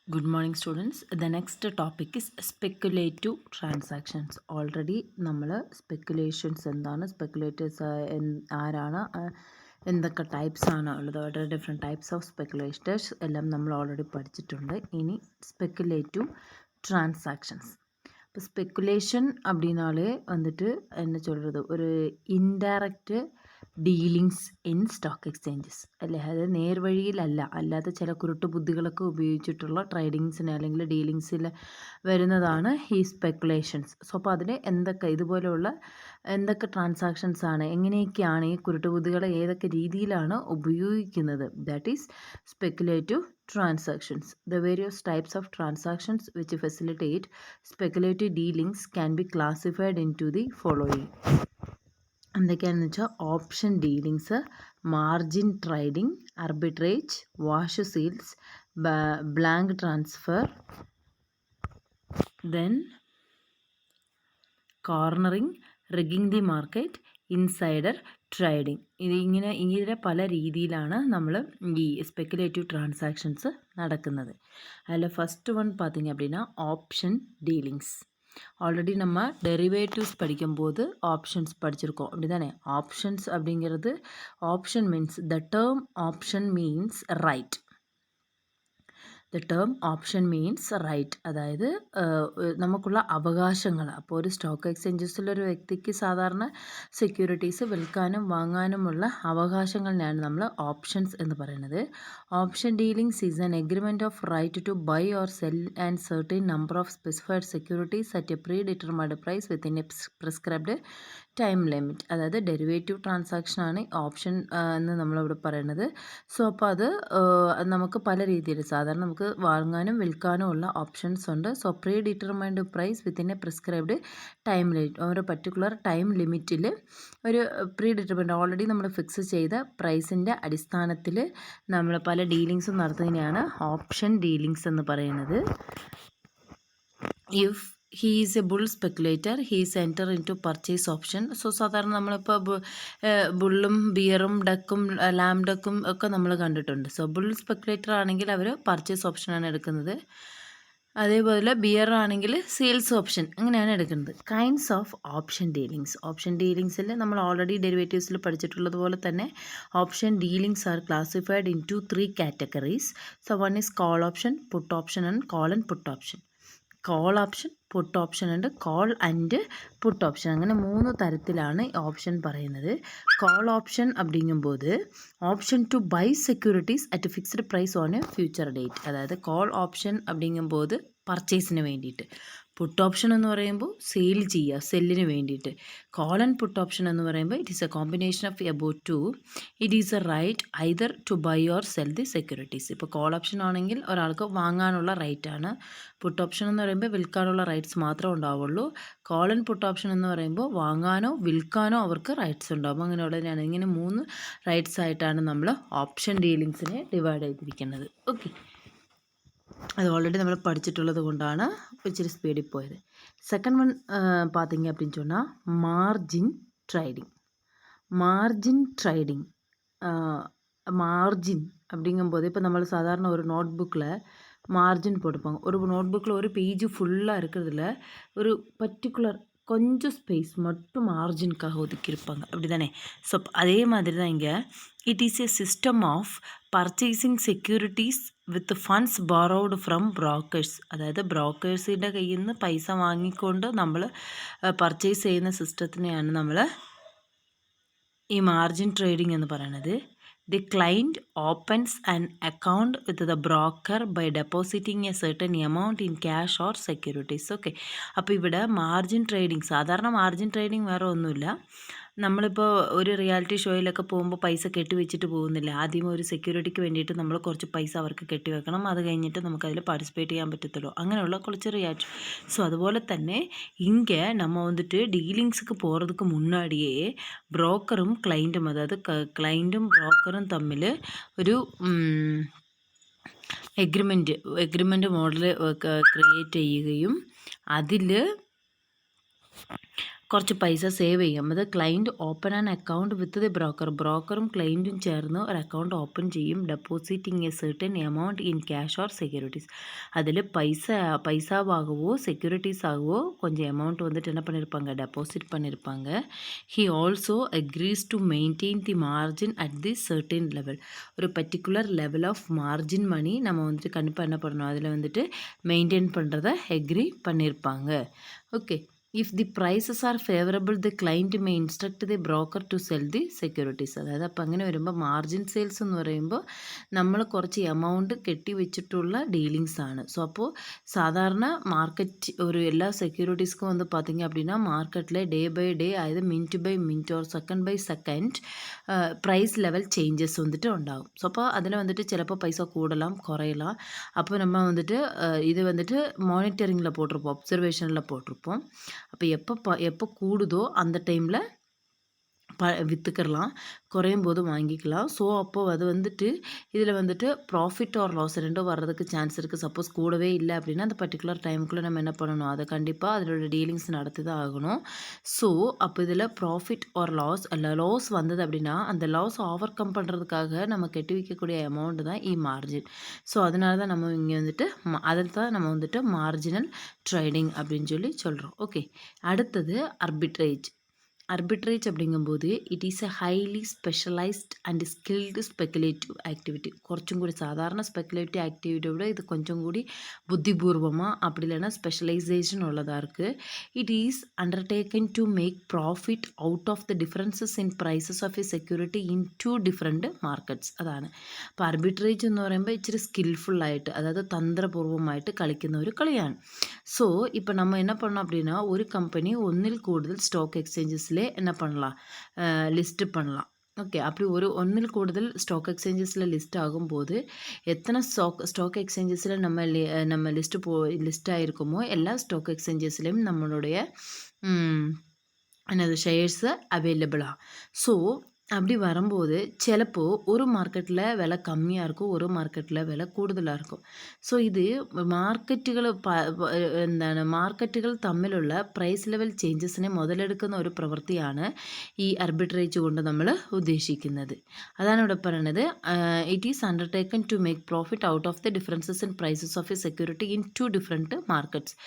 Good morning students. The next topic is speculative transactions. Already നമ്മൾ speculations എന്താണ്, speculators ആരാണ്, എന്തൊക്കെ ടൈപ്സ് ആണ് ഉള്ളത്, വളരെ ഡിഫറെൻറ്റ് ടൈപ്സ് ഓഫ് സ്പെക്കുലേറ്റേഴ്സ് എല്ലാം നമ്മൾ ഓൾറെഡി പഠിച്ചിട്ടുണ്ട്. ഇനി സ്പെക്കുലേറ്റീവ് ട്രാൻസാക്ഷൻസ്. இப்போ ஸ்பெக்குலேஷன் அப்படின்னாலே வந்துட்டு என்ன சொல்கிறது, ஒரு indirect dealings in stock exchanges അല്ലേ. അത് നേർവഴിയിലല്ല, അല്ലാതെ ചില കുരുട്ട് ബുദ്ധികളൊക്കെ ഉപയോഗിച്ചിട്ടുള്ള ട്രേഡിങ്സിന് അല്ലെങ്കിൽ ഡീലിങ്സിൽ വരുന്നതാണ് ഈ സ്പെക്കുലേഷൻസ്. സോ അപ്പോൾ അതിന് എന്തൊക്കെ ഇതുപോലെയുള്ള എന്തൊക്കെ ട്രാൻസാക്ഷൻസ് ആണ്, എങ്ങനെയൊക്കെയാണ് ഈ കുരുട്ട് ബുദ്ധികളെ ഏതൊക്കെ രീതിയിലാണ് ഉപയോഗിക്കുന്നത്, that is speculative transactions. The various types of transactions which facilitate speculative dealings can be classified into the following. എന്തൊക്കെയാണെന്ന് വെച്ചാൽ option dealings, margin trading, arbitrage, wash sales, blank transfer, then cornering, rigging the market, insider trading. ഇങ്ങനെ പല രീതിയിലാണ് നമ്മൾ ഈ speculative transactions നടക്കുന്നത്. அதில் first one பார்த்திங்க அப்படின்னா ஆப்ஷன் டீலிங்ஸ். ஆல்ரெடி நம்ம டெரிவேட்டிவ்ஸ் படிக்கும்போது ஆப்ஷன்ஸ் படிச்சிருக்கோம், அப்படி தானே. ஆப்ஷன்ஸ் அப்படிங்கிறது, option means the term option means right. The term option means right, അതായത് നമുക്കുള്ള അവകാശങ്ങൾ. അപ്പോൾ ഒരു സ്റ്റോക്ക് എക്സ്ചേഞ്ചസിലൊരു വ്യക്തിക്ക് സാധാരണ സെക്യൂരിറ്റീസ് വിൽക്കാനും വാങ്ങാനുമുള്ള അവകാശങ്ങളിലാണ് നമ്മൾ ഓപ്ഷൻസ് എന്ന് പറയുന്നത്. Option dealings is an agreement of right to buy or sell and certain number of specified securities at a predetermined price within a prescribed time limit. അതായത് ഡെറിവേറ്റീവ് ട്രാൻസാക്ഷനാണ് option എന്ന് നമ്മളിവിടെ പറയുന്നത്. So അപ്പോൾ അത് നമുക്ക് പല രീതിയിൽ സാധാരണ നമുക്ക് വാങ്ങാനും വിൽക്കാനും ഉള്ള ഓപ്ഷൻസ് ഉണ്ട്. So predetermined price within a prescribed time limit, ഒരു പർട്ടിക്കുലർ ടൈം ലിമിറ്റിൽ ഒരു പ്രീ ഡിറ്റർമൈൻഡ് ഓൾറെഡി നമ്മൾ ഫിക്സ് ചെയ്ത പ്രൈസിൻ്റെ അടിസ്ഥാനത്തിൽ നമ്മൾ പല ഡീലിങ്സും നടത്തുന്നതിനെയാണ് ഓപ്ഷൻ ഡീലിങ്സ് എന്ന് പറയുന്നത്. If he is a bull speculator he is enter into purchase option. So സാധാരണ നമ്മളിപ്പോൾ ബുള്ളും ബിയറും ഡക്കും ലാം ഡക്കും ഒക്കെ നമ്മൾ കണ്ടിട്ടുണ്ട്. സോ ബുൾ സ്പെക്കുലേറ്റർ ആണെങ്കിൽ അവർ പർച്ചേസ് ഓപ്ഷനാണ് എടുക്കുന്നത്. അതേപോലെ ബിയർ ആണെങ്കിൽ സെയിൽസ് ഓപ്ഷൻ, അങ്ങനെയാണ് എടുക്കുന്നത്. Kinds of option dealings. Option ഡീലിങ്സിൽ നമ്മൾ ഓൾറെഡി ഡെറിവേറ്റീവ്സിൽ പഠിച്ചിട്ടുള്ളതുപോലെ തന്നെ option dealings are classified into 3 categories. So one is call option, put option and call and put option. Call option, put option ഉണ്ട്, call and put option, അങ്ങനെ 3 തരത്തിലാണ് option പറയുന്നത്. Call option அப்படிங்கும்போது option to buy securities at fixed price on a future date. അതായത് call option அப்படிங்கும்போது പർച്ചേസിന് വേണ്ടിയിട്ട്, puttu option എന്ന് പറയുമ്പോൾ സെയിൽ ചെയ്യുക, സെല്ലിന് വേണ്ടിയിട്ട്. കോൾ ആൻഡ് പുട്ട് ഓപ്ഷൻ എന്ന് പറയുമ്പോൾ it is a combination of above two. It is a right either to buy or sell the securities. ഇപ്പോൾ കോൾ ഓപ്ഷൻ ആണെങ്കിൽ ഒരാൾക്ക് വാങ്ങാനുള്ള റൈറ്റാണ്. പുട്ട് ഓപ്ഷൻ എന്ന് പറയുമ്പോൾ വിൽക്കാനുള്ള റൈറ്റ്സ് മാത്രമേ ഉണ്ടാവുള്ളൂ. കോൾ ആൻഡ് പുട്ട് ഓപ്ഷൻ എന്ന് പറയുമ്പോൾ വാങ്ങാനോ വിൽക്കാനോ അവർക്ക് റൈറ്റ്സ് ഉണ്ടാവും. അങ്ങനെയുള്ളതിനാണ് ഇങ്ങനെ 3 റൈറ്റ്സ് ആയിട്ടാണ് നമ്മൾ ഓപ്ഷൻ ഡീലിങ്സിനെ ഡിവൈഡ് ചെയ്തിരിക്കുന്നത്. ഓക്കെ, அது ஆல்ரெடி நம்ம படிச்சிட்டுள்ளது கொண்டான இச்சிரி ஸ்பீடில் போயிடுது. செகண்ட் ஒன் பார்த்தீங்க அப்படின்னு சொன்னால் margin trading. Margin trading, margin அப்படிங்கும்போது இப்போ நம்ம சாதாரண ஒரு நோட் புக்கில் மார்ஜின் போட்டுப்பாங்க. ஒரு நோட் புக்கில் ஒரு பேஜ் ஃபுல்லாக இருக்கிறதுல ஒரு பர்டிகுலர் கொஞ்சம் ஸ்பேஸ் மட்டும் மார்ஜினுக்காக ஒதுக்கியிருப்பாங்க, அப்படி தானே. ஸோ அதே மாதிரி தான் இங்கே it is A system of purchasing securities with funds borrowed from brokers. അതായത് ബ്രോക്കേഴ്സിൻ്റെ കയ്യിൽ നിന്ന് പൈസ വാങ്ങിക്കൊണ്ട് നമ്മൾ പർച്ചേസ് ചെയ്യുന്ന സിസ്റ്റത്തിനെയാണ് നമ്മൾ ഈ മാർജിൻ ട്രേഡിംഗ് എന്ന് പറയുന്നത്. The client opens an account with the broker by depositing a certain amount in cash or securities. Okay, അപ്പോൾ ഇവിടെ മാർജിൻ ട്രേഡിംഗ്, സാധാരണ മാർജിൻ ട്രേഡിംഗ് വേറെ ഒന്നുമില്ല. നമ്മളിപ്പോൾ ഒരു റിയാലിറ്റി ഷോയിലൊക്കെ പോകുമ്പോൾ പൈസ കെട്ടി വെച്ചിട്ട് പോകുന്നില്ല. ആദ്യം ഒരു സെക്യൂരിറ്റിക്ക് വേണ്ടിയിട്ട് നമ്മൾ കുറച്ച് പൈസ അവർക്ക് കെട്ടി വെക്കണം, അത് കഴിഞ്ഞിട്ട് നമുക്കതിൽ പാർട്ടിസിപ്പേറ്റ് ചെയ്യാൻ പറ്റത്തുള്ളൂ. അങ്ങനെയുള്ള കുറച്ച് റിയാലിറ്റി. ஸோ അതുപോലെ തന്നെ இங்கே நம்ம வந்துட்டு டீலிங்ஸுக்கு போகிறதுக்கு முன்னாடியே ബ്രോക്കറും ക്ലൈൻറ്റും, അതായത് ക്ലൈൻറ്റും ബ്രോക്കറും തമ്മിൽ ഒരു എഗ്രിമെൻറ്റ് മോഡൽ ക്രിയേറ്റ് ചെയ്യുകയും അതിൽ കുറച്ച് പൈസ സേവ് ചെയ്യും. അത് client open an account with the broker. ബ്രോക്കറും ക്ലയൻറ്റും ചേർന്ന് ഒരു അക്കൗണ്ട് ഓപ്പൺ ചെയ്യും. Depositing a certain amount in cash or securities. அதில் பைசாவாகவோ செக்யூரிட்டிஸ் ஆகவோ கொஞ்சம் அமௌண்ட் வந்துட்டு என்ன பண்ணியிருப்பாங்க, டெபாசிட் பண்ணியிருப்பாங்க. He also agrees to maintain the margin at the certain level. ஒரு பர்டிகுலர் லெவல் ஆஃப் மார்ஜின் மணி நம்ம வந்துட்டு கண்டிப்பாக என்ன பண்ணணும், அதில் வந்துட்டு மெயின்டைன் பண்ணுறத எக்ரி பண்ணியிருப்பாங்க. Okay. If the prices are favorable, the client may instruct the broker to sell the securities. അതായത് അപ്പം അങ്ങനെ വരുമ്പോൾ മാർജിൻ സെയിൽസ് എന്ന് പറയുമ്പോൾ നമ്മൾ കുറച്ച് എമൗണ്ട് കെട്ടി വെച്ചിട്ടുള്ള ഡീലിങ്സ് ആണ്. ஸோ அப்போது சாதாரண மார்க்கெட் ஒரு எல்லா செக்யூரிட்டிஸ்க்கும் வந்து பார்த்திங்க அப்படின்னா மார்க்கெட்டில் டே பை டே அதாவது மின்ட் பை மின்ட் ஒரு second by second price level changes வந்துட்டு உண்டாகும். ஸோ அப்போ அதில் வந்துட்டு சிலப்போ பைசா கூடலாம் குறையலாம். அப்போ நம்ம வந்துட்டு இது வந்துட்டு மானிட்டரிங்கில் போட்டிருப்போம், அப்சர்வேஷனில் போட்டிருப்போம். அப்போ எப்போ கூடுதோ அந்த டைமில் விற்றுக்கிறலாம், குறையும் போது வாங்கிக்கலாம். ஸோ அப்போது அது வந்துட்டு இதில் வந்துட்டு ப்ராஃபிட் ஆர் லாஸ் ரெண்டும் வர்றதுக்கு சான்ஸ் இருக்குது. சப்போஸ் கூடவே இல்லை அப்படின்னா அந்த பர்டிகுலர் டைமுக்குள்ளே நம்ம என்ன பண்ணணும், அதை கண்டிப்பாக அதோட டீலிங்ஸ் நடத்தி தான் ஆகணும். ஸோ அப்போ இதில் ப்ராஃபிட் ஆர் லாஸ் லாஸ் வந்தது அப்படின்னா அந்த லாஸ் ஓவர் கம் பண்ணுறதுக்காக நம்ம கட்டி வைக்கக்கூடிய அமௌண்ட் தான் மார்ஜின். ஸோ அதனால தான் நம்ம இங்கே வந்துட்டு அதில் தான் நம்ம வந்துட்டு மார்ஜினல் ட்ரேடிங் அப்படின்னு சொல்லி சொல்கிறோம். ஓகே, அடுத்தது அர்பிட்ரேஜ். அர்பிட்ரேஜ் அப்படிங்கும்போது it is a highly specialised and skilled speculative activity. കുറച്ചും കൂടി സാധാരണ സ്പെക്കുലേറ്റീവ് ആക്ടിവിറ്റിയോட ഇത് கொஞ்சம் കൂടി புத்திபூர்வமாக அப்படி இல்லைன்னா ஸ்பெஷலைசேஷன் உள்ளதாக இருக்குது. It is undertaken to make profit out of the differences in prices of a security in 2 different markets. അതാണ് അപ്പോൾ അർബിട്രേജ് എന്ന് പറയുമ്പോൾ ഇച്ചിരി സ്കിൽഫുള്ളായിട്ട് അതായത് തന്ത്രപൂർവ്വമായിട്ട് കളിക്കുന്ന ഒരു കളിയാണ്. ஸோ இப்போ நம்ம என்ன பண்ணோம் அப்படின்னா ஒரு கம்பெனி ஒன்றில் கூடுதல் ஸ்டாக் எக்ஸ்சேஞ்சஸில் என்ன பண்ணலாம், லிஸ்ட்டு பண்ணலாம். ஓகே, அப்படி ஒன்றில் கூடுதல் ஸ்டாக் எக்ஸ்சேஞ்சஸில் லிஸ்ட் ஆகும்போது எத்தனை ஸ்டாக் எக்ஸ்சேஞ்சஸில் நம்ம லிஸ்ட் ஆகிருக்குமோ எல்லா ஸ்டாக் எக்ஸ்சேஞ்சஸ்லேயும் நம்மளுடைய என்னது ஷேர்ஸு அவைலபிளாக. ஸோ அப்படி வரும்போது சிலப்போ ஒரு மார்க்கெட்டில் விலை கம்மியாக இருக்கும், ஒரு மார்க்கெட்டில் விலை கூடுதலாக இருக்கும். ஸோ ഇത് മാർക്കറ്റുകൾ തമ്മിലുള്ള പ്രൈസ് ലെവൽ ചേഞ്ചസിനെ മുതലെടുക്കുന്ന ഒരു പ്രവൃത്തിയാണ് ഈ അർബിട്രേജ് കൊണ്ട് നമ്മൾ ഉദ്ദേശിക്കുന്നത്. അതാണ് ഇവിടെ പറയുന്നത്. It is undertaken to make profit out of the differences in prices of a security in 2 different markets.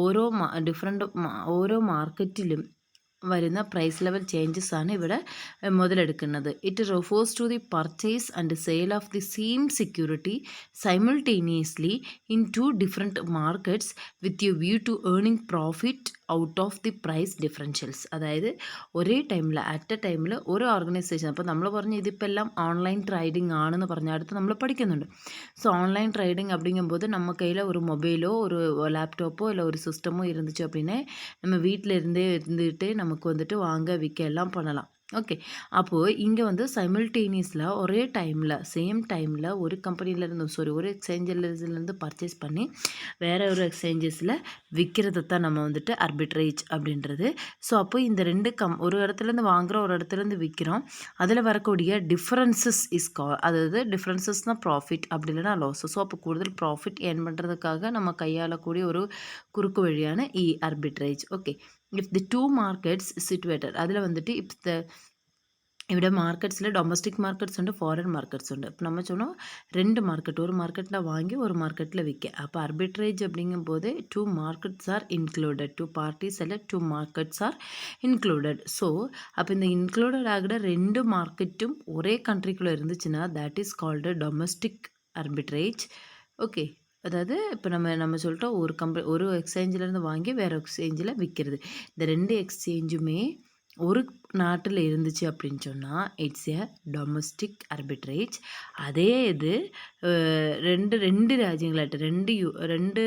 ഓരോ മാർക്കറ്റിലും വരുന്ന പ്രൈസ് ലെവൽ ചേഞ്ചസ് ആണ് ഇവിടെ മുതലെടുക്കുന്നത്. It refers to the purchase and sale of the same security simultaneously in 2 different markets with a view to earning profit out of the price differentials. അതായത് ഒരേ ടൈമിൽ at A ടൈമിൽ ഒരു organisation, അപ്പോൾ നമ്മൾ പറഞ്ഞ് ഇതിപ്പോൾ എല്ലാം ഓൺലൈൻ ട്രേഡിംഗ് ആണെന്ന് പറഞ്ഞ അടുത്ത് നമ്മൾ പഠിക്കുന്നുണ്ട്. ஸோ ஆன்லைன் ட்ரேடிங் அப்படிங்கும்போது நம்ம கையில் ஒரு மொபைலோ ஒரு லேப்டாப்போ இல்லை ஒரு சிஸ்டமோ இருந்துச்சு அப்படின்னா நம்ம வீட்டில் இருந்துட்டு நமக்கு வந்துட்டு வாங்க விற்க எல்லாம் பண்ணலாம். ஓகே, அப்போது இங்கே வந்து சைமில்டேனியஸில் ஒரே டைமில் சேம் டைமில் ஒரு கம்பெனிலேருந்து ஒரு எக்ஸ்சேஞ்சர்லேருந்து பர்ச்சேஸ் பண்ணி வேறு ஒரு எக்ஸ்சேஞ்சஸில் விற்கிறது தான் நம்ம வந்துட்டு அர்பிட்ரேஜ் அப்படின்றது. ஸோ அப்போ இந்த ரெண்டு ஒரு இடத்துலேருந்து வாங்குகிறோம், ஒரு இடத்துலேருந்து விற்கிறோம், அதில் வரக்கூடிய டிஃப்ரென்சஸ் அதாவது டிஃப்ரென்சஸ்னால் ப்ராஃபிட் அப்படி இல்லைனா லாஸ். ஸோ அப்போ கூடுதல் ப்ராஃபிட் ஏர்ன் பண்ணுறதுக்காக நம்ம கையாளக்கூடிய ஒரு குறுக்கு வழியான arbitrage. Okay, if the 2 markets situated அதில் வந்துட்டு ഇവിടെ മാർക്കറ്റ്സിൽ ഡൊമസ്റ്റിക് മാർക്കറ്റ്സ് ഉണ്ട്, ഫോറിൻ മാർക്കറ്റ്സ് ഉണ്ട്. അപ്പോൾ நம்ம சொன்னோம் 2 மார்க்கெட், ஒரு மார்க்கெட்டில் வாங்கி ஒரு மார்க்கெட்டில் விற்க. அப்போ அர்பிட்ரேஜ் அப்படிங்கும்போது 2 மார்க்கெட்ஸ் ஆர் இன்க்ளூடட், 2 பார்ட்டிஸ் அல்ல 2 மார்க்கெட்ஸ் ஆர் இன்க்ளூடட். ஸோ அப்போ இந்த இன்க்ளூடட் ஆகிற 2 மார்க்கெட்டும் ஒரே கண்ட்ரிக்குள்ளே இருந்துச்சுன்னா that is called domestic arbitrage. Okay, அதாவது இப்போ நம்ம சொல்லிட்டோம் ஒரு எக்ஸ்சேஞ்சிலேருந்து வாங்கி வேறு எக்ஸ்சேஞ்சில் விற்கிறது. இந்த 2 எக்ஸ்சேஞ்சுமே ஒரு நாட்டில் இருந்துச்சு அப்படின்னு சொன்னால் இட்ஸ் எ டொமஸ்டிக் அர்பிட்ரேஜ். அதே இது ரெண்டு ராஜ்யங்களாட்டு ரெண்டு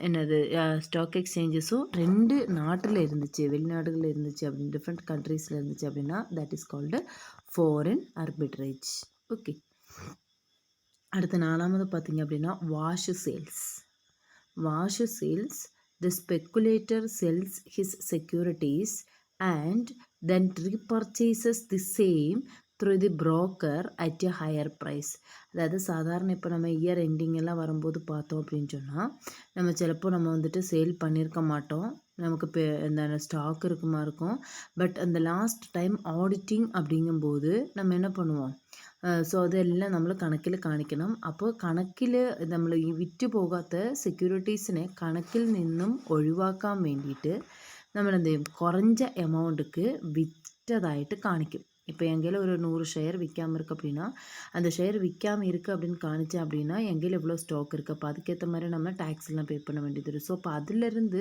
என்னது ஸ்டாக் எக்ஸ்சேஞ்சஸும் 2 நாட்டில் இருந்துச்சு, வெளிநாடுகளில் இருந்துச்சு அப்படின்னு டிஃப்ரெண்ட் கண்ட்ரீஸில் இருந்துச்சு அப்படின்னா that is called foreign arbitrage. Okay, அடுத்த 4வது பார்த்திங்க அப்படின்னா wash sales. The speculator sells his securities and then repurchases the same through the broker at a higher price. அதாவது சாதாரண இப்போ நம்ம இயர் எண்டிங் எல்லாம் வரும்போது பார்த்தோம் அப்படின்னு சொன்னால் நம்ம சிலப்போ நம்ம வந்துட்டு சேல் பண்ணியிருக்க மாட்டோம், நமக்கு എന്താണ് ஸ்டாக் இருக்குமா இருக்கும். பட் அந்த லாஸ்ட் டைம் ஆடிட்டிங் அப்படிங்கும்போது நம்ம என்ன பண்ணுவோம், ஸோ അതെല്ലാം നമ്മൾ കണക്കിൽ കാണിക്കണം. അപ്പോൾ കണക്കിൽ നമ്മൾ ഈ വിറ്റ് പോകാത്ത സെക്യൂരിറ്റീസിനെ കണക്കിൽ നിന്നും ഒഴിവാക്കാൻ വേണ്ടിയിട്ട് നമ്മൾ എന്ത് ചെയ്യും, കുറഞ്ഞ എമൗണ്ടുக்கு விற்றதாയിട്ട് காணிக்கும். இப்போ எங்கேயில் ஒரு 100 ஷேர் விற்காமல் இருக்குது அப்படின்னா, அந்த ஷேர் விற்காமல் இருக்குது அப்படின்னு காணிச்சேன் அப்படின்னா எங்கேயில் எவ்வளோ ஸ்டாக் இருக்குது, அப்போ அதுக்கேற்ற மாதிரி நம்ம டேக்ஸ்லாம் பே பண்ண வேண்டியது இருக்குது. ஸோ அப்போ அதிலிருந்து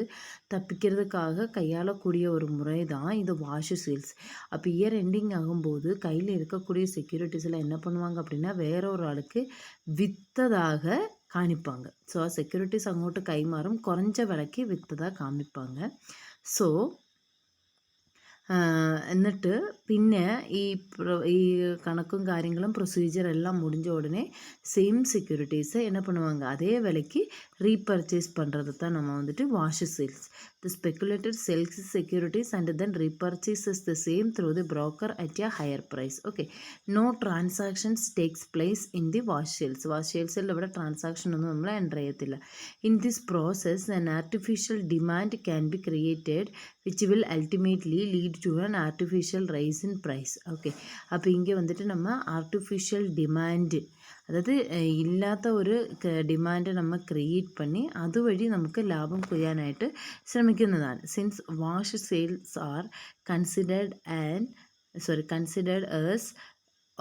தப்பிக்கிறதுக்காக கையாளக்கூடிய ஒரு முறை தான் இந்த வாஷ் சேல்ஸ். அப்போ இயர் எண்டிங் ஆகும்போது கையில் இருக்கக்கூடிய செக்யூரிட்டிஸில் என்ன பண்ணுவாங்க அப்படின்னா, வேற ஒரு ஆளுக்கு விற்றதாக காணிப்பாங்க. ஸோ செக்யூரிட்டிஸ் അങ്ങോട്ട് கைமாறும் കുറഞ്ഞ விலைக்கு விற்றதாக காமிப்பாங்க. ஸோ എന്നിട്ട് പിന്നെ ഈ കണക്കും കാര്യങ്ങളും പ്രൊസീജിയർ എല്ലാം முடிஞ்ச உடனே சேம் செக்யூரிட்டிஸை என்ன பண்ணுவாங்க, அதே விலைக்கு ரீபர்ச்சேஸ் பண்ணுறது தான் நம்ம வந்துட்டு wash sales. The speculator sells securities and then repurchases the same through the broker at a higher price. Okay, no transactions takes place in the wash sales. Wash സെയിൽസിൽ ഇവിടെ ട്രാൻസാക്ഷൻ ഒന്നും നമ്മൾ എൻ്റർ ചെയ്യത്തില്ല. In this process an artificial demand can be created which will ultimately lead to an artificial rise in price. Okay, அப்போ இங்கே வந்துட்டு நம்ம artificial demand, அதாவது ഇല്ലാത്ത ഒരു ഡിമാൻഡ് നമ്മൾ ക്രിയേറ്റ് பண்ணி അതുവഴി നമുക്ക് ലാഭം കൊയ്യാനായിട്ട് ശ്രമിക്കുന്നതാണ്. Since wash sales are considered as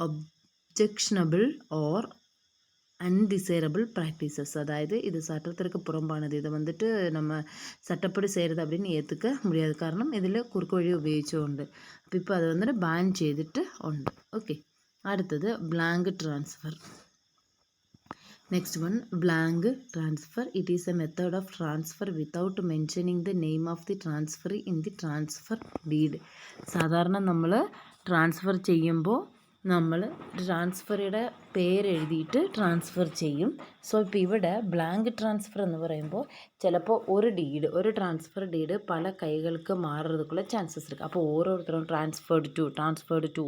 objectionable or undesirable practices. அதாவது இது சட்டத்திற்கு புறம்பானது, இதை வந்துட்டு நம்ம சட்டப்படி செய்கிறது அப்படின்னு ஏற்றுக்க முடியாது. காரணம் இதில் குறுக்கு வழி ഉപയോഗിച്ചുകൊണ്ട്. അപ്പോൾ ഇപ്പോൾ അത് வந்துட்டு ബാൻ ചെയ്തിട്ട് ഉണ്ട്. ഓക്കെ, അടുത്തത് blank transfer. Next one, blank transfer. It is a method of transfer without mentioning the name of the transferee in the transfer deed. സാധാരണ നമ്മൾ ട്രാൻസ്ഫർ ചെയ്യുമ്പോൾ നമ്മൾ ട്രാൻസ്ഫറുടെ പേരെഴുതിയിട്ട് ട്രാൻസ്ഫർ ചെയ്യും. സോ ഇപ്പോൾ ഇവിടെ ബ്ലാങ്ക് ട്രാൻസ്ഫർ എന്ന് പറയുമ്പോൾ ചിലപ്പോൾ ഒരു ട്രാൻസ്ഫർ ഡീഡ് പല കൈകൾക്ക് மாறுறதுக்குள்ள சான்சஸ் இருக்குது. அப்போ ஒவ்வொருத்தரும் ட்ரான்ஸ்ஃபர்டு டூ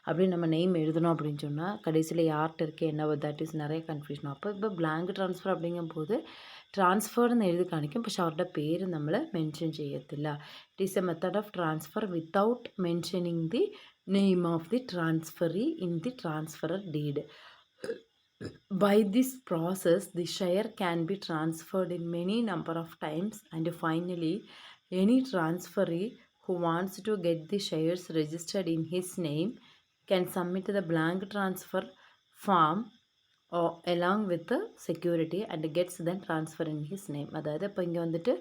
அப்படின்னு நம்ம நெய்ம் எழுதணும் அப்படின்னு சொன்னால் கடைசியில் யார்கிட்ட இருக்குது என்ன தட் இஸ் நிறைய கன்ஃபியூஷன். அப்போ இப்போ ബ്ലാങ്ക് ട്രാൻസ്ഫർ அப்படிங்கும்போது ട്രാൻസ്ഫർന്ന് എഴുതി കാണിക്കും, പക്ഷെ അവരുടെ പേര് നമ്മൾ മെൻഷൻ ചെയ്യത്തില്ല. It is A method of transfer without mentioning the name of the transferee in the transferor deed. By this process, the share can be transferred in many number of times, and finally, any transferee who wants to get the shares registered in his name can submit the blank transfer form along with the security and gets then transfer in his name. அதாவது இப்போ இங்கே வந்துட்டு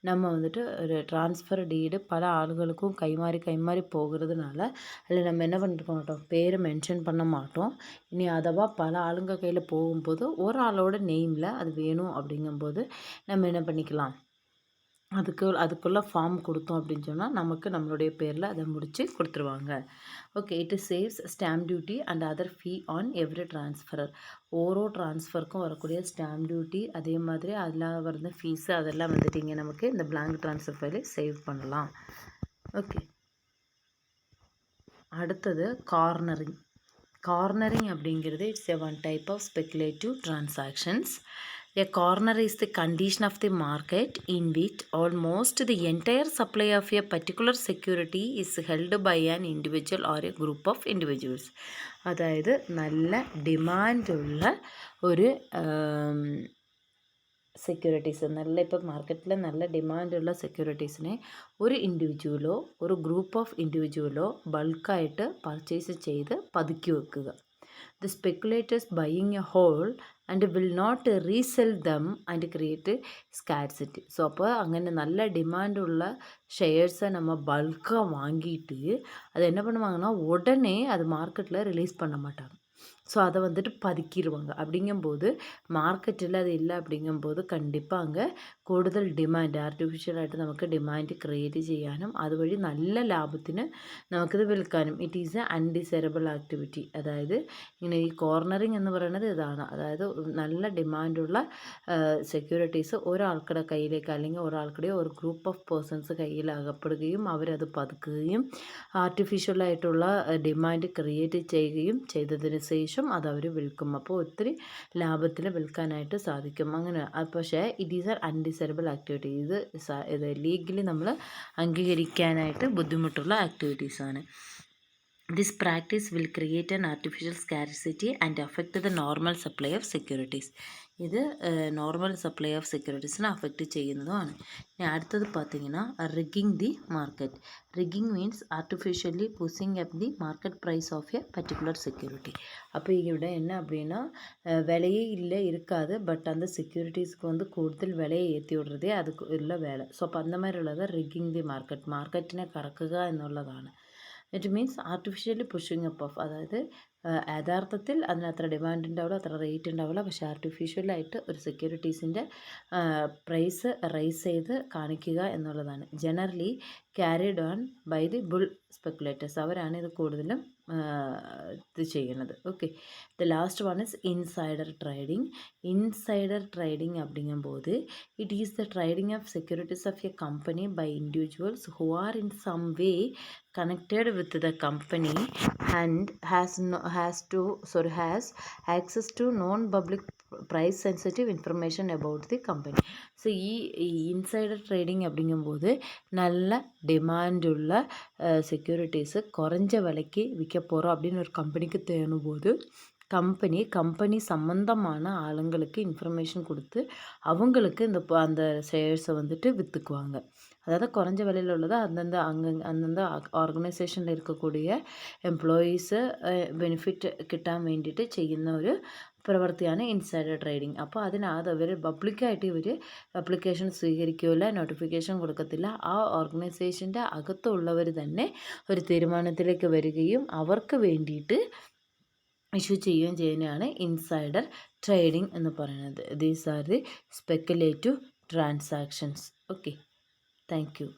நம்ம வந்துட்டு ஒரு transfer deed பல ஆளுகளுக்கும் கைமாறி போகிறதுனால அதில் நம்ம என்ன பண்ணிருக்க மாட்டோம், பேர் மென்ஷன் பண்ண மாட்டோம். இனி அதுவா பல ஆளுங்க கையில் போகும்போது ஒரு ஆளோட நெய்மில் அது வேணும் அப்படிங்கும்போது நம்ம என்ன பண்ணிக்கலாம், அதுக்குள்ளே ஃபார்ம் கொடுத்தோம் அப்படின்னு சொன்னால் நமக்கு நம்மளுடைய பேரில் அதை முடித்து கொடுத்துருவாங்க. Okay, it saves stamp duty and other fee on every transfer. ஓரோ ட்ரான்ஸ்ஃபருக்கும் வரக்கூடிய ஸ்டாம்ப் டியூட்டி, அதே மாதிரி அதில் வர ஃபீஸு அதெல்லாம் வந்துட்டு இங்கே நமக்கு இந்த blank ட்ரான்ஸ்ஃபர் ஃபைலில் சேவ் பண்ணலாம். ஓகே, அடுத்தது கார்னரிங் அப்படிங்கிறது it's a one type of speculative transactions. A corner is the condition of the market in which almost the entire supply of a particular security is held by an individual or a group of individuals. അതായത് നല്ല ഡിമാൻഡുള്ള ഒരു securities, ഇപ്പം മാർക്കറ്റിൽ നല്ല ഡിമാൻഡുള്ള സെക്യൂരിറ്റീസിനെ ഒരു ഇൻഡിവിജ്വലോ ഒരു group of ഇൻഡിവിജ്വലോ ബൾക്കായിട്ട് purchase ചെയ്ത് പതുക്കി വെക്കുക. The speculators buying a whole and will not resell them and create scarcity. So அப்போ അങ്ങനെ நல்ல டிமாண்டுள்ள ஷேர்ஸை நம்ம பல்காக வாங்கிட்டு அதை என்ன பண்ணுவாங்கன்னா உடனே அது மார்க்கெட்டில் ரிலீஸ் பண்ண மாட்டாங்க. ஸோ அதை வந்துட்டு பதுக்கிடுவாங்க. அப்படிங்கும்போது மார்க்கெட்டில் அது இல்லை அப்படிங்கும்போது കണ്ടിപ്പാக അங்கே കൂടുതൽ ഡിമാൻഡ് ആർട്ടിഫിഷ്യലായിട്ട് നമുക്ക് ഡിമാൻഡ് ക്രിയേറ്റ് ചെയ്യാനും അതുവഴി നല്ല ലാഭത്തിന് നമുക്കിത് വിൽക്കാനും it is A undesirable activity. അതായത് ഇങ്ങനെ ഈ കോർണറിങ് എന്ന് പറയുന്നത് ഇതാണ്. അതായത് നല്ല ഡിമാൻഡുള്ള സെക്യൂരിറ്റീസ് ഒരാൾക്കുടെ കയ്യിലേക്ക് അല്ലെങ്കിൽ ഒരാൾക്കുടെ ഒരു ഗ്രൂപ്പ് ഓഫ് പേഴ്സൺസ് കയ്യിൽ അകപ്പെടുകയും അവരത് പതുക്കുകയും ആർട്ടിഫിഷ്യലായിട്ടുള്ള ഡിമാൻഡ് ക്രിയേറ്റ് ചെയ്യുകയും ചെയ്തതിന് ശേഷം അത് അവർ വിൽക്കും. അപ്പോൾ ഒത്തിരി ലാഭത്തിൽ വിൽക്കാനായിട്ട് സാധിക്കും. അങ്ങനെ പക്ഷേ ഇറ്റ് ഈസ് എ അൺഫീസറബിൾ ആക്ടിവിറ്റി. ഇത് ലീഗലി നമ്മൾ അംഗീകരിക്കാനായിട്ട് ബുദ്ധിമുട്ടുള്ള ആക്ടിവിറ്റീസാണ്. This practice will create an artificial scarcity and affect the normal supply of securities. ഇത് നോർമൽ സപ്ലൈ ഓഫ് സെക്യൂരിറ്റീസിനെ അഫക്റ്റ് ചെയ്യുന്നതുമാണ്. ഇനി അടുത്തത് பார்த்தீங்கன்னா rigging the market. Rigging means artificially pushing up the market price of a particular security. அப்போ ഇവിടെ என்ன அப்படின்னா விலையே இல்லை இருக்காது, பட் அந்த செக்யூரிட்டிஸ்க்கு வந்து കൂടുതൽ വിലയെ ഏറ്റി വിടുறதே அதுக்கு உள்ள வேலை. ஸோ അപ്പോൾ அந்த மாதிரி ഉള്ളത് റിഗിങ് ദി മാർക്കറ്റ്, മാർക്കറ്റിനെ കറക്കുക എന്നുള്ളതാണ്. It means artificially pushing up of, അതായത് യഥാർത്ഥത്തിൽ അതിന് അത്ര ഡിമാൻഡ് ഉണ്ടാവില്ല, അത്ര റേറ്റ് ഉണ്ടാവില്ല, പക്ഷേ ആർട്ടിഫിഷ്യലായിട്ട് ഒരു സെക്യൂരിറ്റീസിൻ്റെ പ്രൈസ് റൈസ് ചെയ്ത് കാണിക്കുക എന്നുള്ളതാണ്. Generally carried on by the bull speculators, അവരാണ് ഇത് കൂടുതലും ഇത് ചെയ്യുന്നത്. Okay, the last one is insider trading. Insider trading அப்படிங்கும்போது it is the trading of securities of a company by individuals who are in some way connected with the company and has access to non public price sensitive information about the company. So insider trading அப்படிங்கும்போது நல்ல டிமாண்டுள்ள securities குறைஞ்ச விலைக்கு விற்க போகிறோம் அப்படின்னு ஒரு கம்பெனிக்கு தேணும்போது company சம்மந்தமான ஆளுங்களுக்கு இன்ஃபர்மேஷன் கொடுத்து அவங்களுக்கு அந்த ஷேர்ஸை வந்துட்டு விற்றுக்குவாங்க. அதாவது குறைஞ்ச விலையில் உள்ளதை அந்தந்த ഓർഗനൈസേഷനിൽ இருக்கக்கூடிய എംപ്ലോയീസ് ബെനിഫിറ്റ് കിട്ടാൻ വേണ്ടിയിട്ട് ചെയ്യുന്ന ഒരു പ്രവൃത്തിയാണ് ഇൻസൈഡർ ട്രേഡിംഗ്. അപ്പോൾ അതിനകത്ത് അവർ പബ്ലിക്കായിട്ട് ഇവർ അപ്ലിക്കേഷൻ സ്വീകരിക്കില്ല, നോട്ടിഫിക്കേഷൻ കൊടുക്കത്തില്ല. ആ ഓർഗനൈസേഷൻ്റെ അകത്തുള്ളവർ തന്നെ ഒരു തീരുമാനത്തിലേക്ക് വരികയും അവർക്ക് വേണ്ടിയിട്ട് ഇഷ്യൂ ചെയ്യുകയും ചെയ്യുന്നതാണ് ഇൻസൈഡർ ട്രേഡിംഗ് എന്ന് പറയുന്നത്. These are the speculative transactions. Okay, thank you.